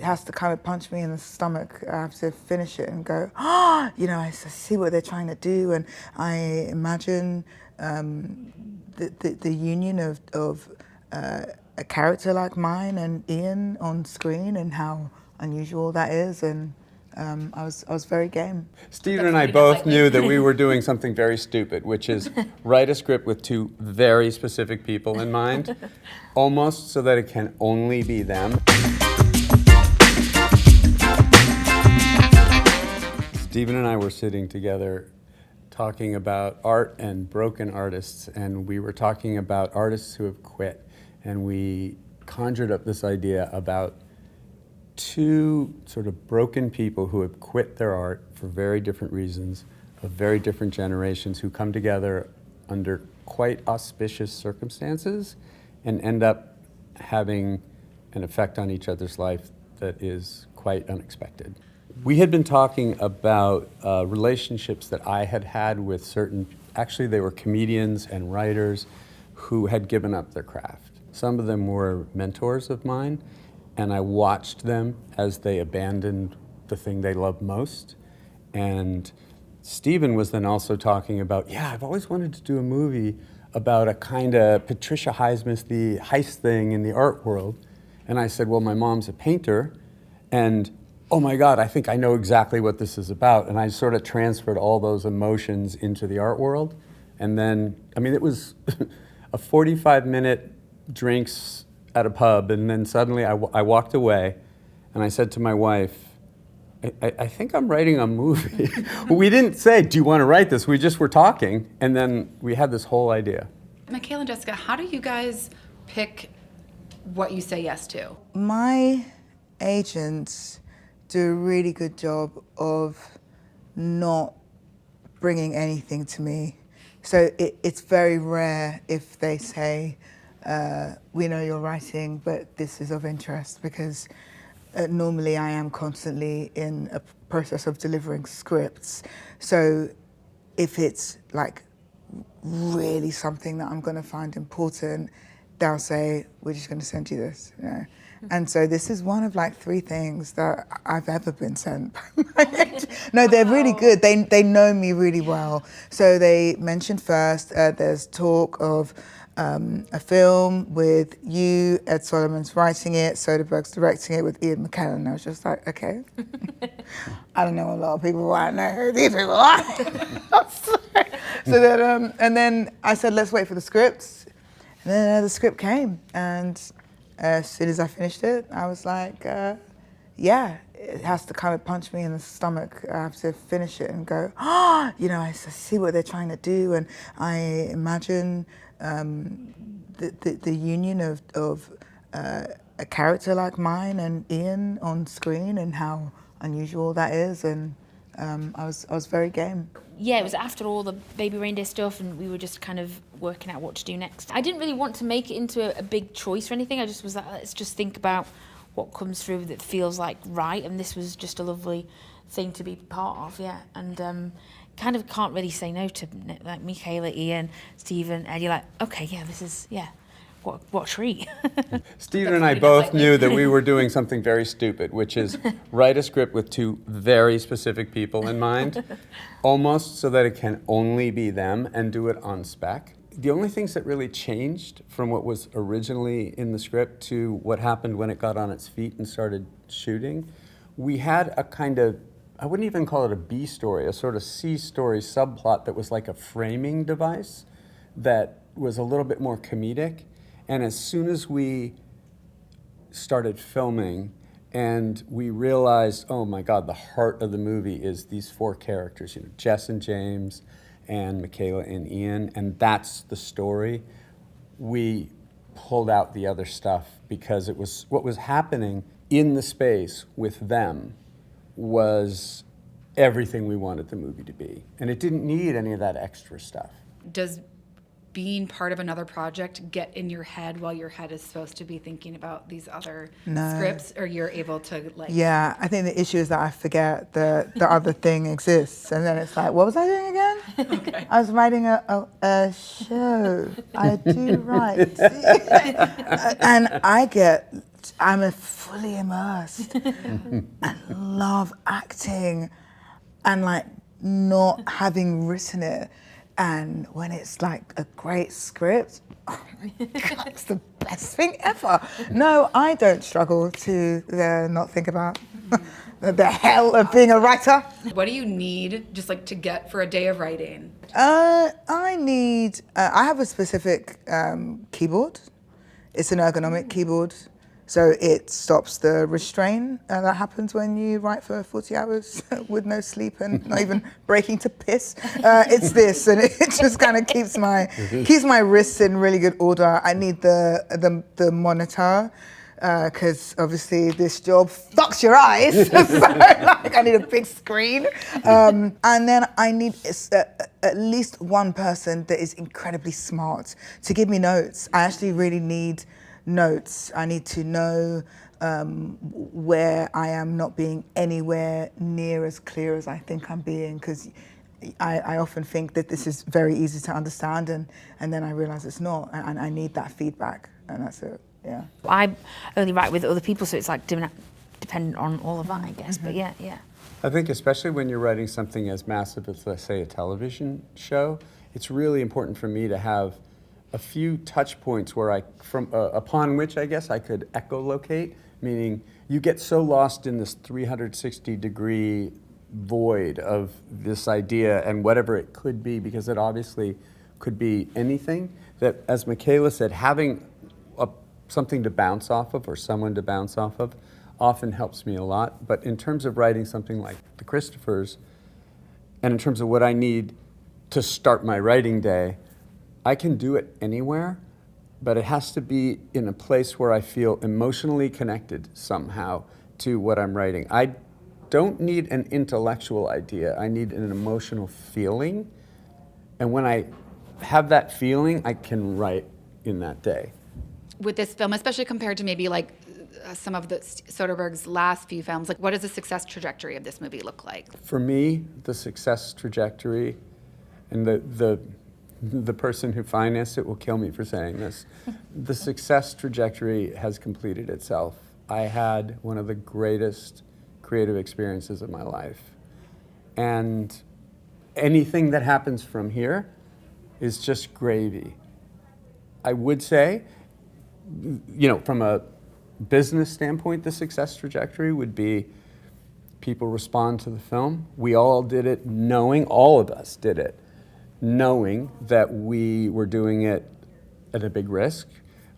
has to kind of punch me in the stomach. I have to finish it and go, oh, I see what they're trying to do, and I imagine the union of a character like mine and Ian on screen, and how unusual that is, and I was very game. Stephen and I both knew that we were doing something very stupid, which is write a script with two very specific people in mind, almost so that it can only be them. Stephen and I were sitting together talking about art and broken artists, and we were talking about artists who have quit, and we conjured up this idea about two sort of broken people who have quit their art for very different reasons, of very different generations, who come together under quite auspicious circumstances and end up having an effect on each other's life that is quite unexpected. We had been talking about relationships that I had had with certain, actually they were comedians and writers who had given up their craft. Some of them were mentors of mine, and I watched them as they abandoned the thing they loved most. And Stephen was then also talking about, yeah, I've always wanted to do a movie about a kind of Patricia Highsmith, the heist thing in the art world. And I said, well, my mom's a painter, and oh my God, I think I know exactly what this is about. And I sort of transferred all those emotions into the art world. And then, it was a 45-minute drinks at a pub, and then suddenly I walked away, and I said to my wife, I think I'm writing a movie. We didn't say, do you want to write this? We just were talking, and then we had this whole idea. Michaela and Jessica, how do you guys pick what you say yes to? My agents do a really good job of not bringing anything to me. So it's very rare if they say, we know you're writing, but this is of interest, because normally I am constantly in a process of delivering scripts. So if it's like really something that I'm going to find important, they'll say, we're just going to send you this. And so this is one of like 3 things that I've ever been sent. No, they're really good. They know me really well. So they mentioned first, there's talk of a film with you, Ed Solomon's writing it, Soderbergh's directing it with Ian McKellen. And I was just like, okay. I don't know a lot of people, I know who these people are. So then, and then I said, let's wait for the scripts. And then the script came, and as soon as I finished it, I was like, yeah, it has to kind of punch me in the stomach. I have to finish it and go, oh, I see what they're trying to do, and I imagine the union of a character like mine and Ian on screen, and how unusual that is, and I was very game. Yeah, it was after all the baby reindeer stuff, and we were just kind of working out what to do next. I didn't really want to make it into a big choice or anything. I just was like, let's just think about what comes through that feels like right, and this was just a lovely thing to be part of, yeah. And kind of can't really say no to like Michaela, Ian, Stephen, Ed. You're like, okay, yeah, this is, yeah. What a treat. Stephen and I both knew that we were doing something very stupid, which is write a script with two very specific people in mind, almost so that it can only be them, and do it on spec. The only things that really changed from what was originally in the script to what happened when it got on its feet and started shooting, we had a kind of, I wouldn't even call it a B story, a sort of C story subplot that was like a framing device that was a little bit more comedic. And as soon as we started filming and we realized, oh my God, the heart of the movie is these 4 characters, Jess and James and Michaela and Ian, and that's the story, we pulled out the other stuff, because it was what was happening in the space with them was everything we wanted the movie to be. And it didn't need any of that extra stuff. Does being part of another project get in your head while your head is supposed to be thinking about these other scripts, or you're able to like... Yeah, I think the issue is that I forget that the other thing exists, and then it's like, what was I doing again? Okay. I was writing a show. I do write. And I get I'm fully immersed and love acting and like not having written it. And when it's like a great script, oh my God, it's the best thing ever. No, I don't struggle to not think about the hell of being a writer. What do you need just like to get for a day of writing? I need, I have a specific keyboard. It's an ergonomic keyboard. So it stops the restraint that happens when you write for 40 hours with no sleep and not even breaking to piss. It's this, and it just kind of keeps my wrists in really good order. I need the monitor, because obviously this job fucks your eyes. So like I need a big screen. And then I need at least one person that is incredibly smart to give me notes. I actually really need notes. I need to know where I am not being anywhere near as clear as I think I'm being, because I often think that this is very easy to understand, and then I realize it's not, and I need that feedback, and that's it. Yeah. I only write with other people, so it's like dependent on all of that, I guess. But yeah. I think especially when you're writing something as massive as, let's say, a television show, it's really important for me to have a few touch points where upon which I guess I could echolocate, meaning you get so lost in this 360-degree void of this idea and whatever it could be, because it obviously could be anything, that, as Michaela said, having something to bounce off of or someone to bounce off of often helps me a lot. But in terms of writing something like The Christophers, and in terms of what I need to start my writing day, I can do it anywhere, but it has to be in a place where I feel emotionally connected somehow to what I'm writing. I don't need an intellectual idea. I need an emotional feeling. And when I have that feeling, I can write in that day. With this film, especially compared to maybe like some of the Soderbergh's last few films, like what does the success trajectory of this movie look like? For me, the success trajectory, and the person who financed it will kill me for saying this, the success trajectory has completed itself. I had one of the greatest creative experiences of my life. And anything that happens from here is just gravy. I would say, from a business standpoint, the success trajectory would be people respond to the film. We all did it knowing, all of us did it, knowing that we were doing it at a big risk,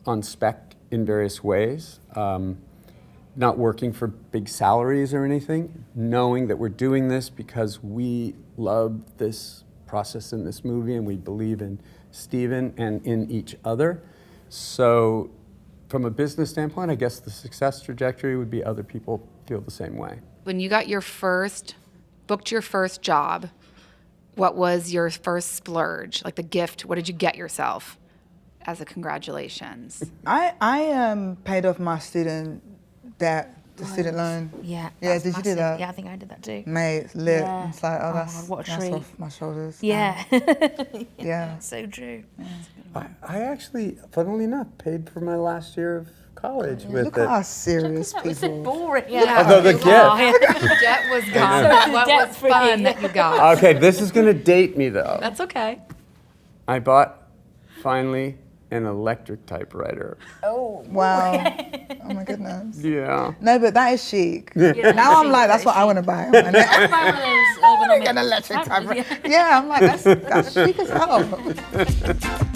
on spec in various ways, not working for big salaries or anything, knowing that we're doing this because we love this process in this movie and we believe in Stephen and in each other. So from a business standpoint, I guess the success trajectory would be other people feel the same way. When you got booked your first job, what was your first splurge? Like the gift, what did you get yourself as a congratulations? I paid off my student debt, the student loan. Yeah. Yeah, That's did you do massive. that? Yeah, I think I did that too. Mate, it's lit. Yeah. It's like, Oh, that's what a treat. off my shoulders. Yeah. Yeah. So true. I actually, funnily enough, paid for my last year of college with Look it. at us serious That was so people. boring. Yeah. Although the Oh, gift. The debt was gone. What was Debt-free. fun that you got? Okay, this is gonna date me though. That's okay. I bought, finally, an electric typewriter. Oh. Wow. Oh my goodness. Yeah. No, but that is chic. Yeah, Now I'm like, that's that's what I want to buy. I'm like, Buy one of those ergonomic an electric tablets, typewriter. Yeah, I'm like, that's chic as hell.